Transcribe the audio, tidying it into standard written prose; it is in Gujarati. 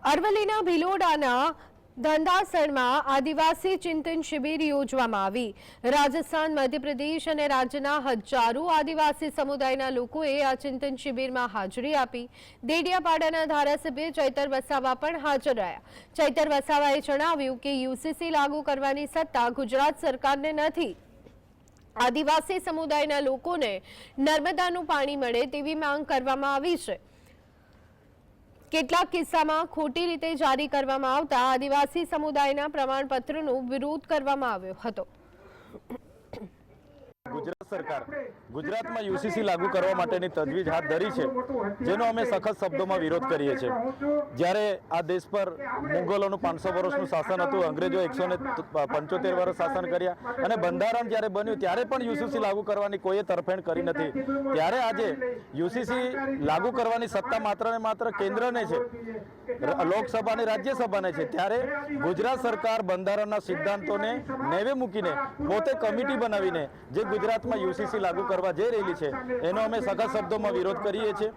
અરવલ્લીના ભિલોડાના ધંધાસણમાં આદિવાસી ચિંતન શિબિર યોજવામાં આવી। રાજસ્થાન, મધ્યપ્રદેશ અને રાજ્યના હજારો આદિવાસી સમુદાયના લોકોએ આ ચિંતન શિબિરમાં હાજરી આપી। દેડિયાપાડાના ધારાસભ્ય ચૈતર વસાવા પણ હાજર રહ્યા। ચૈતર વસાવાએ જણાવ્યું કે યુસીસી લાગુ કરવાની સત્તા ગુજરાત સરકારને નથી। આદિવાસી સમુદાયના લોકોને નર્મદાનું પાણી મળે તેવી માંગ કરવામાં આવી છે। કેટલાક કિસ્સામાં ખોટી રીતે જારી કરવામાં આવતા આદિવાસી સમુદાયના પ્રમાણપત્રનો વિરોધ કરવામાં આવ્યો હતો। ગુજરાત સરકાર ગુજરાતમાં યુસીસી લાગુ કરવા માટેની તજવીજ હાથ ધરી છે, જેનો અમે સખત શબ્દોમાં વિરોધ કરીએ છીએ। જ્યારે આ દેશ પર મુગલોનું 500 વર્ષનું શાસન હતું, અંગ્રેજો 175 વર્ષ શાસન કર્યા અને બંધારણ જ્યારે બન્યું ત્યારે પણ યુસીસી લાગુ કરવાની કોઈએ તરફેણ કરી નથી। ત્યારે આજે યુસીસી લાગુ કરવાની સત્તા માત્ર ને માત્ર કેન્દ્રને છે, લોકસભા અને રાજ્યસભાને છે। ત્યારે ગુજરાત સરકાર બંધારણના સિદ્ધાંતોને નેવે મૂકીને પોતે કમિટી બનાવીને જે ગુજરાતમાં યુસીસી લાગુ કરવા જઈ રહેલી છે, એનો અમે સખત શબ્દોમાં વિરોધ કરીએ છીએ।